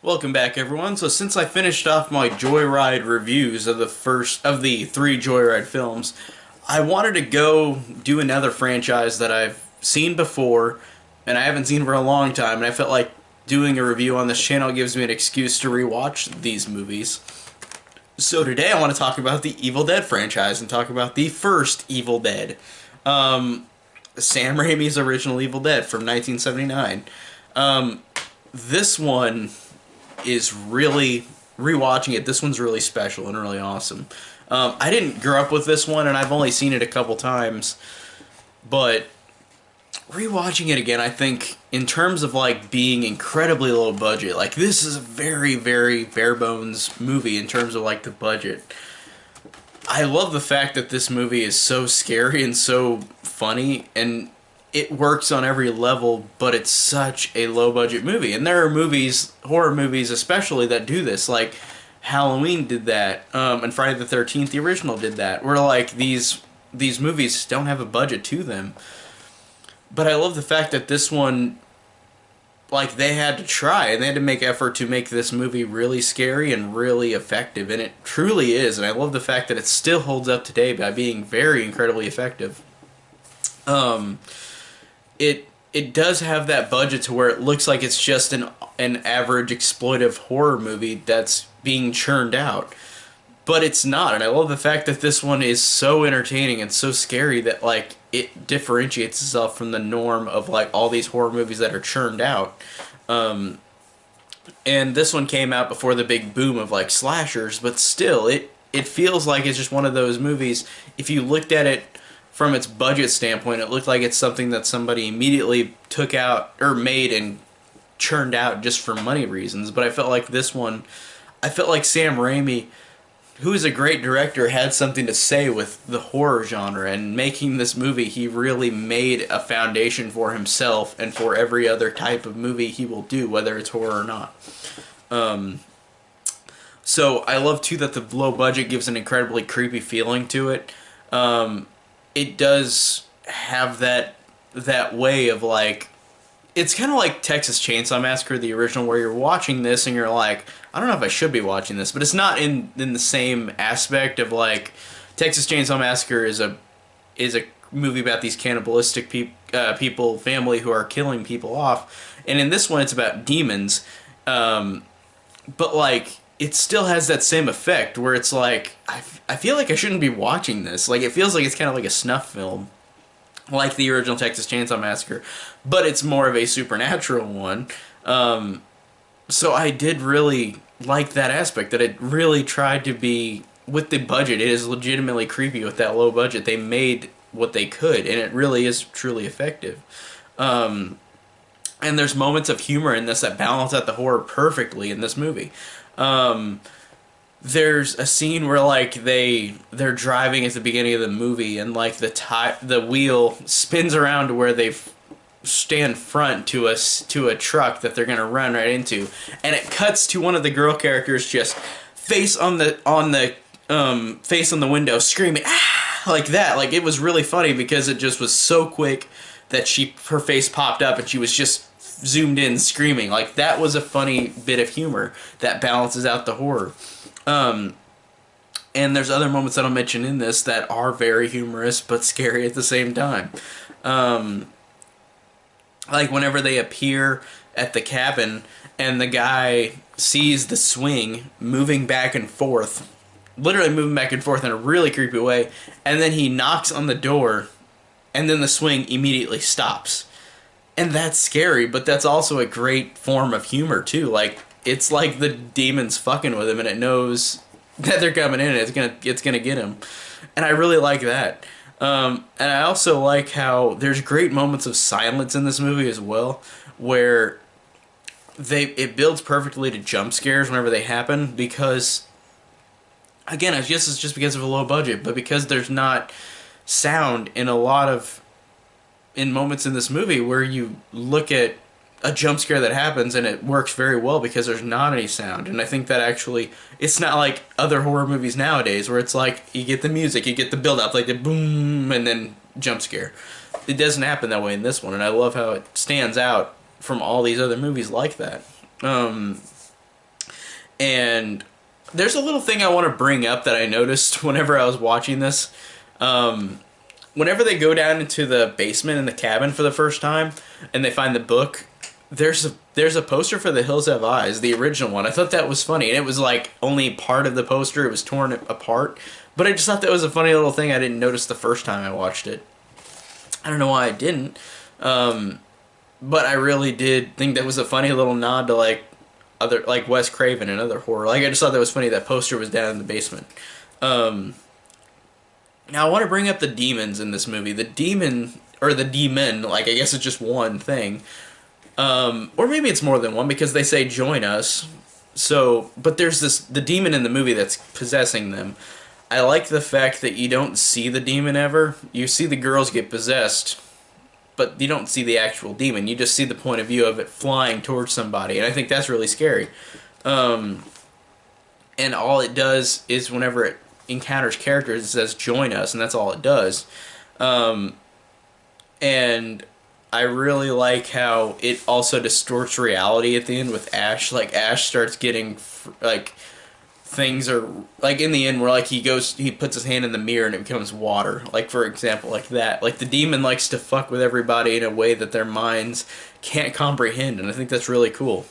Welcome back, everyone. So, since I finished off my Joyride reviews of the first of the three Joyride films, I wanted to go do another franchise that I've seen before and I haven't seen for a long time, and I felt like doing a review on this channel gives me an excuse to rewatch these movies. So today I want to talk about the Evil Dead franchise and talk about the first Evil Dead. Sam Raimi's original Evil Dead from 1979. This one is really, rewatching it, this one's really special and really awesome. I didn't grow up with this one, and I've only seen it a couple times, but rewatching it again, I think in terms of like being incredibly low budget, like this is a very, very bare bones movie in terms of like the budget. I love the fact that this movie is so scary and so funny, and it works on every level, but it's such a low-budget movie. And there are movies, horror movies especially, that do this. Like, Halloween did that, and Friday the 13th, the original, did that. Where, like, these movies don't have a budget to them. But I love the fact that this one, like, they had to try, and they had to make effort to make this movie really scary and really effective. And it truly is, and I love the fact that it still holds up today by being very incredibly effective. It does have that budget to where it looks like it's just an average exploitive horror movie that's being churned out. But it's not, and I love the fact that this one is so entertaining and so scary that like it differentiates itself from the norm of like all these horror movies that are churned out. And this one came out before the big boom of like slashers, but still it feels like it's just one of those movies. If you looked at it from its budget standpoint, it looked like it's something that somebody immediately took out or made and churned out just for money reasons. But I felt like this one, I felt like Sam Raimi, who is a great director, had something to say with the horror genre, and making this movie, he really made a foundation for himself and for every other type of movie he will do, whether it's horror or not. So I love too that the low budget gives an incredibly creepy feeling to it. It does have that way of like, it's kind of like Texas Chainsaw Massacre, the original, where you're watching this and you're like, I don't know if I should be watching this, but it's not in the same aspect of like, Texas Chainsaw Massacre is a movie about these cannibalistic people, family who are killing people off, and in this one it's about demons, but like, it still has that same effect where it's like, I feel like I shouldn't be watching this. Like, it feels like it's kind of like a snuff film, like the original Texas Chainsaw Massacre, but it's more of a supernatural one. So I did really like that aspect, that it really tried to be, with the budget, it is legitimately creepy with that low budget. They made what they could, and it really is truly effective. And there's moments of humor in this that balance out the horror perfectly in this movie. There's a scene where like they're driving at the beginning of the movie, and like the wheel spins around to where they stand front to a truck that they're gonna run right into, and it cuts to one of the girl characters just face on the face on the window screaming ah, like that. Like, it was really funny because it just was so quick that her face popped up and she was just zoomed in screaming. Like, that was a funny bit of humor that balances out the horror. And there's other moments that I'll mention in this that are very humorous but scary at the same time. Like whenever they appear at the cabin and the guy sees the swing moving back and forth, literally moving back and forth in a really creepy way, and then he knocks on the door and then the swing immediately stops. And that's scary, but that's also a great form of humor too. Like, it's like the demon's fucking with him, and it knows that they're coming in, and it's gonna get him. And I really like that. And I also like how there's great moments of silence in this movie as well, where it builds perfectly to jump scares whenever they happen, because again, I guess it's just because of a low budget, but because there's not sound in moments in this movie where you look at a jump scare that happens and it works very well because there's not any sound. And I think that actually, it's not like other horror movies nowadays where it's like you get the music, you get the build up, like the boom and then jump scare. It doesn't happen that way in this one, and I love how it stands out from all these other movies like that. And there's a little thing I want to bring up that I noticed whenever I was watching this. Whenever they go down into the basement in the cabin for the first time and they find the book, there's a poster for The Hills Have Eyes, the original one. I thought that was funny, and it was like only part of the poster. It was torn apart, but I just thought that was a funny little thing I didn't notice the first time I watched it. I don't know why I didn't, but I really did think that was a funny little nod to like other, like Wes Craven and other horror. Like I just thought that was funny that poster was down in the basement. Now I want to bring up the demons in this movie. The demon, or the demon, like I guess it's just one thing. Or maybe it's more than one because they say join us. So, but there's the demon in the movie that's possessing them. I like the fact that you don't see the demon ever. You see the girls get possessed, but you don't see the actual demon. You just see the point of view of it flying towards somebody, and I think that's really scary. And all it does is whenever it encounters characters, it says join us, and that's all it does. And I really like how it also distorts reality at the end with Ash. Like Ash starts getting like things are like in the end where like he puts his hand in the mirror and it becomes water. Like for example, like that. Like the demon likes to fuck with everybody in a way that their minds can't comprehend, and I think that's really cool.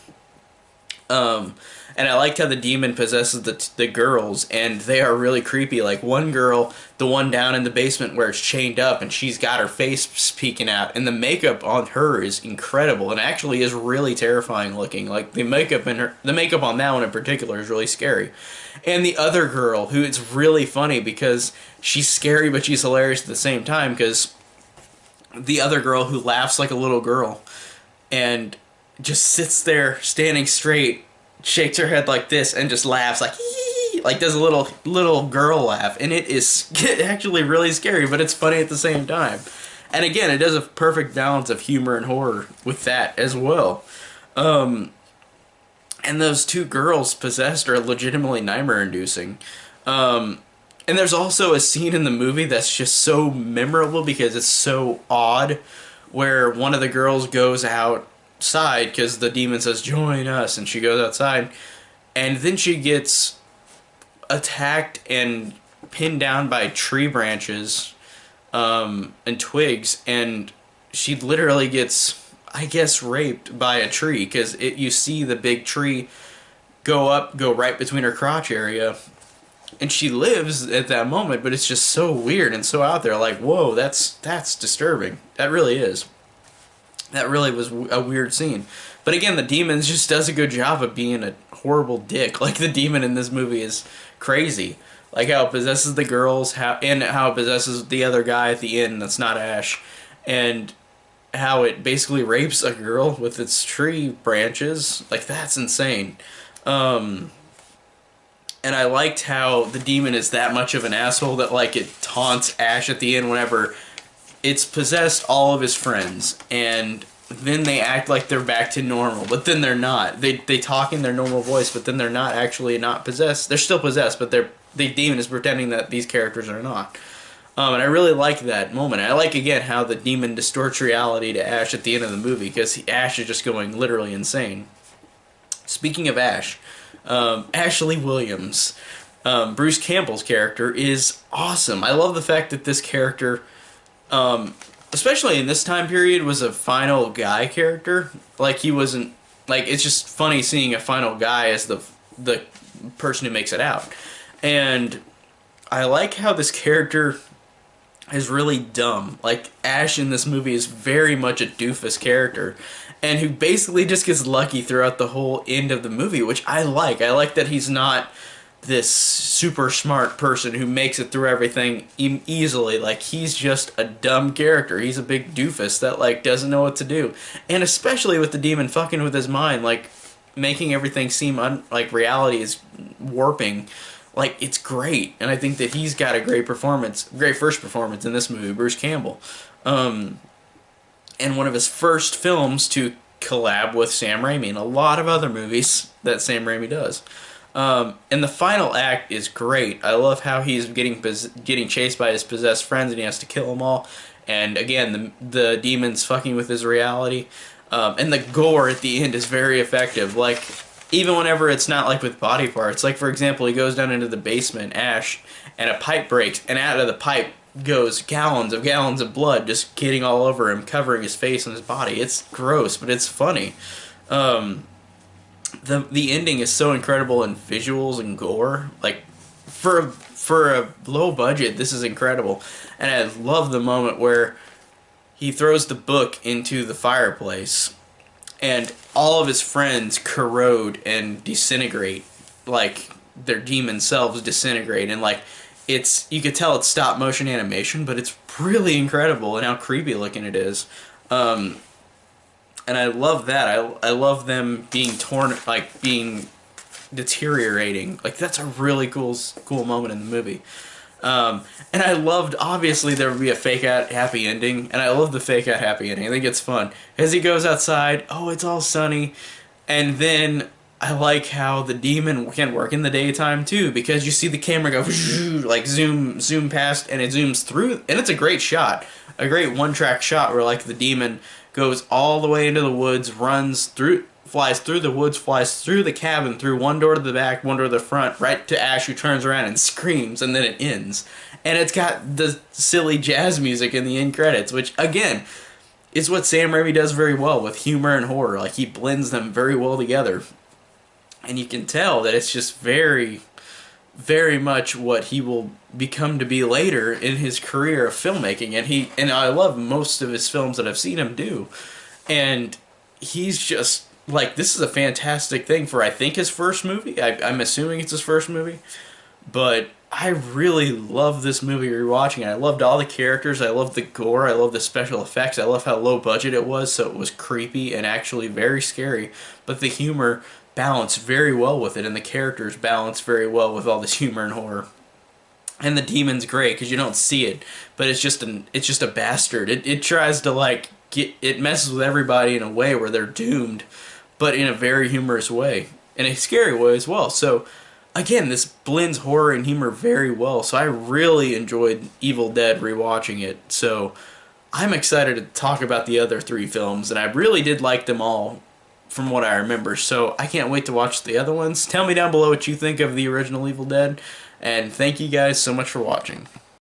And I liked how the demon possesses the girls, and they are really creepy. Like one girl, the one down in the basement where it's chained up, and she's got her face peeking out, and the makeup on her is incredible, and actually is really terrifying looking. Like the makeup on that one in particular is really scary. And the other girl, who it's really funny because she's scary but she's hilarious at the same time, because the other girl who laughs like a little girl, and just sits there standing straight, shakes her head like this, and just laughs like hee, like does a little girl laugh, and it is actually really scary, but it's funny at the same time. And again, it does a perfect balance of humor and horror with that as well. And those two girls possessed are legitimately nightmare-inducing. And there's also a scene in the movie that's just so memorable because it's so odd, where one of the girls goes outside because the demon says join us, and she goes outside, and then she gets attacked and pinned down by tree branches and twigs, and she literally gets, I guess, raped by a tree, because you see the big tree go right between her crotch area, and she lives at that moment, but it's just so weird and so out there. Like, whoa, that's disturbing. That really is. That really was a weird scene. But again, the demon just does a good job of being a horrible dick. Like, the demon in this movie is crazy. Like how it possesses the girls, and how it possesses the other guy at the end that's not Ash. And how it basically rapes a girl with its tree branches. Like, that's insane. And I liked how the demon is that much of an asshole that, like, it taunts Ash at the end whenever it's possessed all of his friends, and then they act like they're back to normal, but then they're not. They talk in their normal voice, but then they're not actually not possessed. They're still possessed, but the demon is pretending that these characters are not. And I really like that moment. I like, again, how the demon distorts reality to Ash at the end of the movie, because Ash is just going literally insane. Speaking of Ash, Ashley Williams, Bruce Campbell's character, is awesome. I love the fact that this character, especially in this time period, was a final guy character. Like, he wasn't, like, it's just funny seeing a final guy as the person who makes it out. And I like how this character is really dumb. Like, Ash in this movie is very much a doofus character, and who basically just gets lucky throughout the whole end of the movie, which I like. I like that he's not this super smart person who makes it through everything easily. Like, he's just a dumb character. He's a big doofus that, like, doesn't know what to do. And especially with the demon fucking with his mind, like, making everything seem like reality is warping. Like, it's great. And I think that he's got a great first performance in this movie, Bruce Campbell. And one of his first films to collab with Sam Raimi, and a lot of other movies that Sam Raimi does. And the final act is great. I love how he's getting chased by his possessed friends, and he has to kill them all. And again, the demon's fucking with his reality. And the gore at the end is very effective. Like, even whenever it's not like with body parts. Like for example, he goes down into the basement, Ash, and a pipe breaks, and out of the pipe goes gallons of blood just getting all over him, covering his face and his body. It's gross, but it's funny. Um, the ending is so incredible in visuals and gore. Like for a low budget, this is incredible. And I love the moment where he throws the book into the fireplace and all of his friends corrode and disintegrate, like their demon selves disintegrate, and like it's, you could tell it's stop motion animation, but it's really incredible and how creepy looking it is. Um, and I love that. I love them being torn, like being deteriorating. Like that's a really cool moment in the movie. And I loved, obviously there would be a fake out happy ending, and I love the fake out happy ending. I think it's fun. As he goes outside, oh, it's all sunny, and then I like how the demon can work in the daytime too, because you see the camera go like zoom past, and it zooms through, and it's a great shot, a great one-track shot where like the demon goes all the way into the woods, runs through, flies through the woods, flies through the cabin, through one door to the back, one door to the front, right to Ash, who turns around and screams, and then it ends. And it's got the silly jazz music in the end credits, which, again, is what Sam Raimi does very well with humor and horror. Like, he blends them very well together. And you can tell that it's just very, very much what he will become to be later in his career of filmmaking. And I love most of his films that I've seen him do. And he's just, like, this is a fantastic thing for, I think, his first movie. I'm assuming it's his first movie. But I really love this movie rewatching it. I loved all the characters. I loved the gore. I love the special effects. I love how low budget it was, so it was creepy and actually very scary. But the humor balanced very well with it, and the characters balanced very well with all this humor and horror. And the demon's great because you don't see it, but it's just a bastard. It tries to like it messes with everybody in a way where they're doomed, but in a very humorous way, in a scary way as well. So again, this blends horror and humor very well. So I really enjoyed Evil Dead rewatching it. So I'm excited to talk about the other three films, and I really did like them all from what I remember. So I can't wait to watch the other ones. Tell me down below what you think of the original Evil Dead, and thank you guys so much for watching.